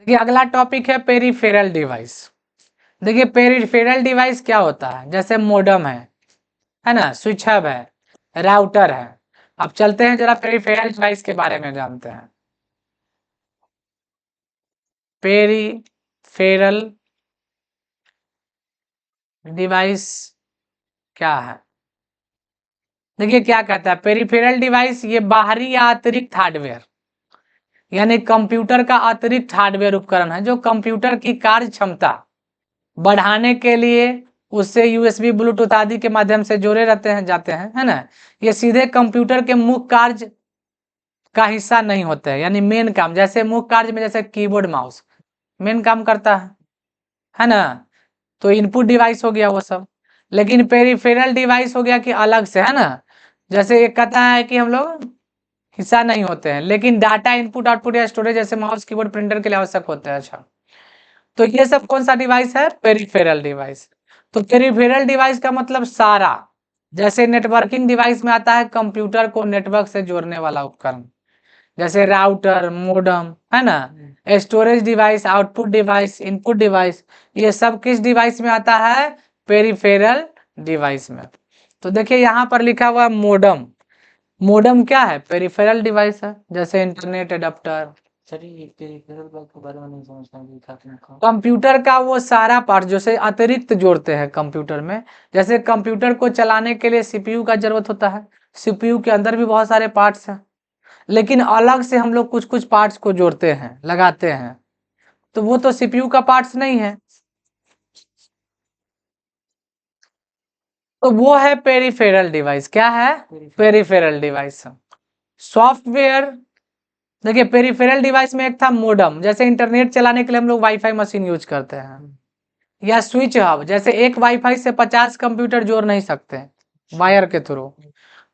देखिए अगला टॉपिक है पेरिफेरल डिवाइस। देखिए पेरिफेरल डिवाइस क्या होता है, जैसे मोडम है ना, स्विच हब है, राउटर है। अब चलते हैं जरा पेरिफेरल डिवाइस के बारे में जानते हैं। पेरिफेरल डिवाइस क्या है? देखिए क्या कहता है पेरिफेरल डिवाइस, ये बाहरी या अतिरिक्त हार्डवेयर, यानी कंप्यूटर का अतिरिक्त हार्डवेयर उपकरण है जो कंप्यूटर की कार्य क्षमता बढ़ाने के लिए उससे यूएसबी ब्लूटूथ आदि के माध्यम से जोड़े रहते हैं जाते हैं, है ना। ये सीधे कंप्यूटर के मुख्य कार्य का हिस्सा नहीं होते हैं, यानी मेन काम, जैसे मुख्य कार्य में जैसे कीबोर्ड माउस मेन काम करता है ना, तो इनपुट डिवाइस हो गया वो सब। लेकिन पेरिफेरल डिवाइस हो गया कि अलग से, है ना, जैसे ये कहता है कि हम लोग हिस्सा नहीं होते हैं, लेकिन डाटा इनपुट आउटपुट या स्टोरेज जैसे माउस कीबोर्ड प्रिंटर के लिए आवश्यक होते हैं। अच्छा, तो ये सब कौन सा डिवाइस है? Peripheral device. तो पेरिफेरल डिवाइस का मतलब सारा, जैसे नेटवर्किंग डिवाइस में आता है कंप्यूटर को नेटवर्क से जोड़ने वाला उपकरण, जैसे राउटर, मोडम, है ना, storage device, output device, input device, ये सब किस डिवाइस में आता है? पेरिफेरल डिवाइस में। तो देखिए यहाँ पर लिखा हुआ मोडम। मोडम क्या है? पेरिफेरल डिवाइस है, जैसे इंटरनेट एडाप्टर। कंप्यूटर का वो सारा पार्ट जो से अतिरिक्त जोड़ते हैं कंप्यूटर में, जैसे कंप्यूटर को चलाने के लिए सीपीयू का जरूरत होता है, सीपीयू के अंदर भी बहुत सारे पार्ट्स हैं, लेकिन अलग से हम लोग कुछ कुछ पार्ट्स को जोड़ते हैं, लगाते हैं, तो वो तो सीपीयू का पार्ट्स नहीं है, तो वो है पेरिफेरल डिवाइस। क्या है? Peripheral device. सॉफ्टवेयर, देखिए पेरिफेरल डिवाइस में एक था मोडम, जैसे इंटरनेट चलाने के लिए हम लोग वाईफाई मशीन यूज करते हैं, या स्विच हब, जैसे एक वाईफाई से 50 कंप्यूटर जोड़ नहीं सकते वायर के थ्रू,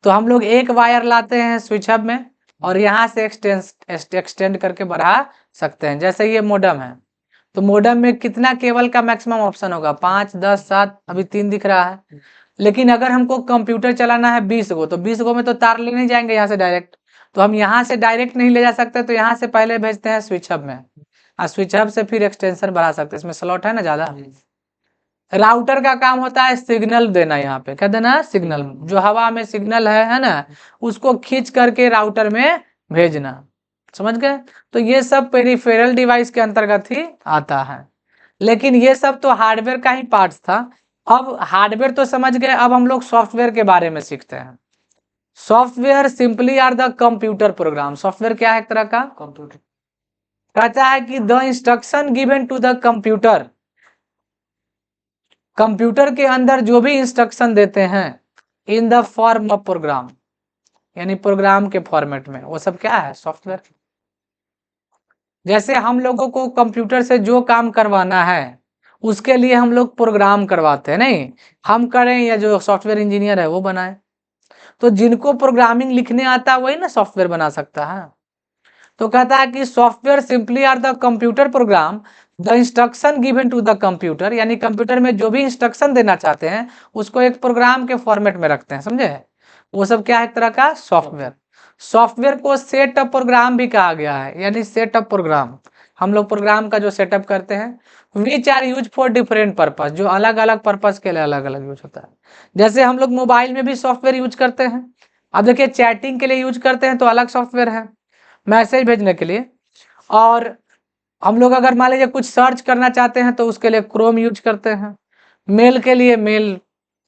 तो हम लोग एक वायर लाते हैं स्विच हब में और यहाँ से एक्सटेंड करके बढ़ा सकते हैं, जैसे ये मोडम है। तो मोडम में कितना केबल का मैक्सिमम ऑप्शन होगा? 5, 10, 7, अभी 3 दिख रहा है। लेकिन अगर हमको कंप्यूटर चलाना है 20 गो, तो 20 गो में तो तार ले नहीं जाएंगे यहाँ से डायरेक्ट, तो हम यहाँ से डायरेक्ट नहीं ले जा सकते, तो यहाँ से पहले भेजते हैं स्विच हब में, और स्विच हब से फिर एक्सटेंशन बढ़ा सकते हैं, इसमें स्लॉट है ना ज्यादा। राउटर का काम होता है सिग्नल देना, यहाँ पे क्या देना? सिग्नल, जो हवा में सिग्नल है ना, उसको खींच करके राउटर में भेजना, समझ गए। तो ये सब पेरिफेरल डिवाइस के अंतर्गत ही आता है, लेकिन ये सब तो हार्डवेयर का ही पार्ट्स था। अब हार्डवेयर तो समझ गए, अब हम लोग सॉफ्टवेयर के बारे में सीखते हैं। Software simply are the computer program. Software क्या है? एक तरह का कंप्यूटर। कहता है कि द instruction given to the computer, computer के अंदर जो भी इंस्ट्रक्शन देते हैं in the form of program, यानी प्रोग्राम के फॉर्मेट में, वो सब क्या है? सॉफ्टवेयर। जैसे हम लोगों को कंप्यूटर से जो काम करवाना है उसके लिए हम लोग प्रोग्राम करवाते हैं, नहीं हम करें या जो सॉफ्टवेयर इंजीनियर है वो बनाए, तो जिनको प्रोग्रामिंग लिखने आता है वही ना सॉफ्टवेयर बना सकता है। तो कहता है कि software simply are the computer program the instruction given to the computer, यानी कंप्यूटर में जो भी इंस्ट्रक्शन देना चाहते हैं उसको एक प्रोग्राम के फॉर्मेट में रखते हैं, समझे। वो सब क्या है? एक तरह का सॉफ्टवेयर। सॉफ्टवेयर को सेट अप प्रोग्राम भी कहा गया है, यानी सेट अप प्रोग्राम, हम लोग प्रोग्राम का जो सेटअप करते हैं। Which are use for different purpose, जो अलग अलग पर्पज के लिए अलग अलग यूज होता है। जैसे हम लोग मोबाइल में भी सॉफ्टवेयर यूज करते हैं, अब देखिए चैटिंग के लिए यूज करते हैं तो अलग सॉफ्टवेयर है, मैसेज भेजने के लिए, और हम लोग अगर मान लीजिए कुछ सर्च करना चाहते हैं तो उसके लिए क्रोम यूज करते हैं, मेल के लिए मेल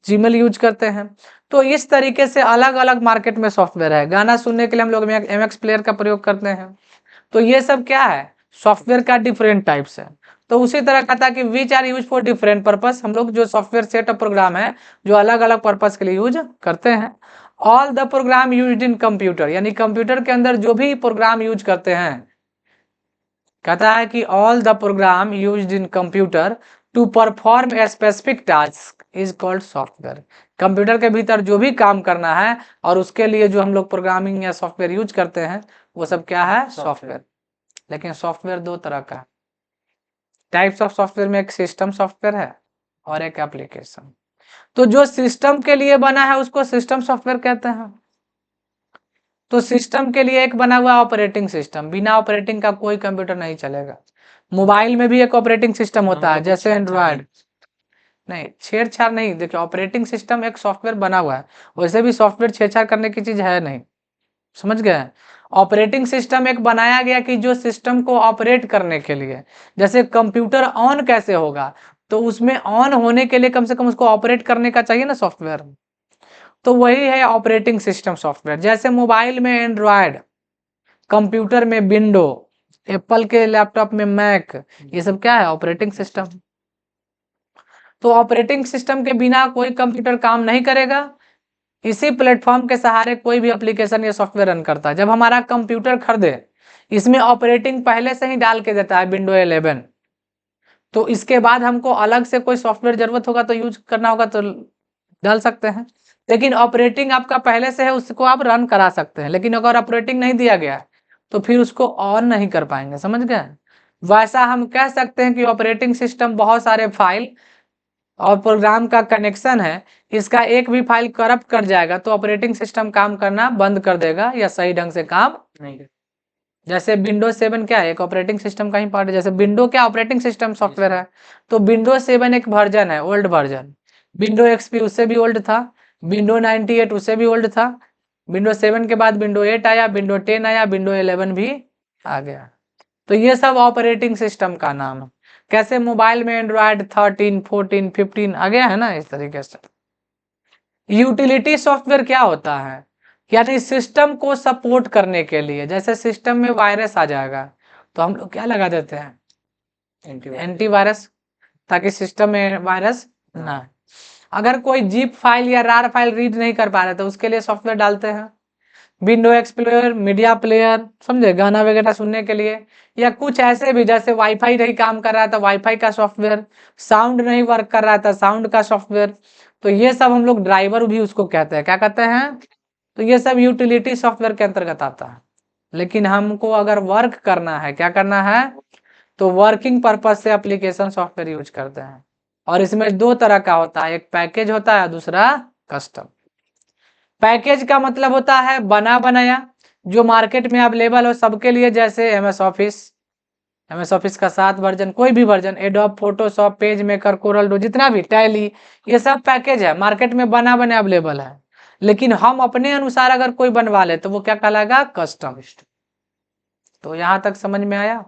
जीमेल यूज करते हैं। तो इस तरीके से अलग अलग मार्केट में सॉफ्टवेयर है। गाना सुनने के लिए हम लोग MX प्लेयर का प्रयोग करते हैं, तो ये सब क्या है? सॉफ्टवेयर का डिफरेंट टाइप्स है। तो उसी तरह कहता है कि which are use for different purpose, हम लोग जो सॉफ्टवेयर सेटअप प्रोग्राम है जो अलग अलग पर्पस के लिए यूज करते हैं। All the program used in computer, यानी कंप्यूटर के अंदर जो भी प्रोग्राम यूज करते हैं, कहता है कि all the program used in computer to perform a specific task is called software. Computer के भीतर जो भी काम करना है और उसके लिए जो हम लोग प्रोग्रामिंग या सॉफ्टवेयर यूज करते हैं वो सब क्या है? सॉफ्टवेयर। लेकिन सॉफ्टवेयर दो तरह का है। टाइप्स ऑफ सॉफ्टवेयर में एक सिस्टम सॉफ्टवेयर है और एक एप्लीकेशन। तो जो सिस्टम के लिए बना है उसको सिस्टम सॉफ्टवेयर कहते हैं। तो सिस्टम के लिए एक बना हुआ ऑपरेटिंग सिस्टम, बिना ऑपरेटिंग का कोई कंप्यूटर नहीं चलेगा। मोबाइल में भी एक ऑपरेटिंग सिस्टम होता है जैसे एंड्रॉयड। नहीं, छेड़छाड़ नहीं, देखिए ऑपरेटिंग सिस्टम एक सॉफ्टवेयर बना हुआ है, वैसे भी सॉफ्टवेयर छेड़छाड़ करने की चीज है नहीं, समझ गए। ऑपरेटिंग सिस्टम एक बनाया गया कि जो सिस्टम को ऑपरेट करने के लिए, जैसे कंप्यूटर ऑन कैसे होगा, तो उसमें ऑन होने के लिए कम से कम उसको ऑपरेट करने का चाहिए ना सॉफ्टवेयर, तो वही है ऑपरेटिंग सिस्टम सॉफ्टवेयर। जैसे मोबाइल में एंड्रॉयड, कंप्यूटर में विंडो, एप्पल के लैपटॉप में मैक, ये सब क्या है ऑपरेटिंग सिस्टम। तो ऑपरेटिंग सिस्टम के बिना कोई कंप्यूटर काम नहीं करेगा, इसी प्लेटफॉर्म के सहारे कोई भी एप्लीकेशन या सॉफ्टवेयर रन करता है। जब हमारा कंप्यूटर खरीदे, इसमें ऑपरेटिंग पहले से ही डाल के देता है विंडो 11, तो इसके बाद हमको अलग से कोई सॉफ्टवेयर जरूरत होगा तो यूज करना होगा तो डाल सकते हैं, लेकिन ऑपरेटिंग आपका पहले से है उसको आप रन करा सकते हैं। लेकिन अगर ऑपरेटिंग नहीं दिया गया है तो फिर उसको ऑन नहीं कर पाएंगे, समझ गए। वैसा हम कह सकते हैं कि ऑपरेटिंग सिस्टम बहुत सारे फाइल और प्रोग्राम का कनेक्शन है, इसका एक भी फाइल करप्ट कर जाएगा तो ऑपरेटिंग सिस्टम काम करना बंद कर देगा या सही ढंग से काम नहीं करेगा। जैसे विंडोज 7 क्या है, एक ऑपरेटिंग सिस्टम का ही पार्ट है। जैसे विंडो क्या ऑपरेटिंग सिस्टम सॉफ्टवेयर है, तो विंडोज 7 एक वर्जन है, ओल्ड वर्जन। विंडो एक्सपी उससे भी ओल्ड था, विंडो 98 उससे भी ओल्ड था। विंडो 7 के बाद विंडो 8 आया, विंडो 10 आया, विंडो 11 भी आ गया। तो ये सब ऑपरेटिंग सिस्टम का नाम है। कैसे मोबाइल में एंड्रॉयड 13, 14, 15 आ गया है ना, इस तरीके से। यूटिलिटी सॉफ्टवेयर क्या होता है, यानी सिस्टम को सपोर्ट करने के लिए। जैसे सिस्टम में वायरस आ जाएगा तो हम लोग क्या लगा देते हैं, एंटीवायरस, ताकि सिस्टम में वायरस ना। अगर कोई जिप फाइल या रार फाइल रीड नहीं कर पा रहे तो उसके लिए सॉफ्टवेयर डालते हैं। विंडो एक्सप्लोरर, मीडिया प्लेयर, समझे, गाना वगैरह सुनने के लिए, या कुछ ऐसे भी जैसे वाईफाई नहीं काम कर रहा था वाईफाई का सॉफ्टवेयर, साउंड नहीं वर्क कर रहा था साउंड का सॉफ्टवेयर, तो ये सब हम लोग ड्राइवर भी उसको कहते हैं, क्या कहते हैं, तो ये सब यूटिलिटी सॉफ्टवेयर के अंतर्गत आता है। लेकिन हमको अगर वर्क करना है, क्या करना है, तो वर्किंग पर्पज से एप्लीकेशन सॉफ्टवेयर यूज करते हैं। और इसमें दो तरह का होता है, एक पैकेज होता है, दूसरा कस्टम। पैकेज का मतलब होता है बना बनाया, जो मार्केट में अवेलेबल हो सबके लिए, जैसे एमएस ऑफिस का 7 वर्जन, कोई भी version, adobe, Photoshop, page maker, Corel Draw, जितना भी, टैली, ये सब पैकेज है, मार्केट में बना बना अवेलेबल है। लेकिन हम अपने अनुसार अगर कोई बनवा ले तो वो क्या कहलाएगा, कस्टम। तो यहां तक समझ में आया।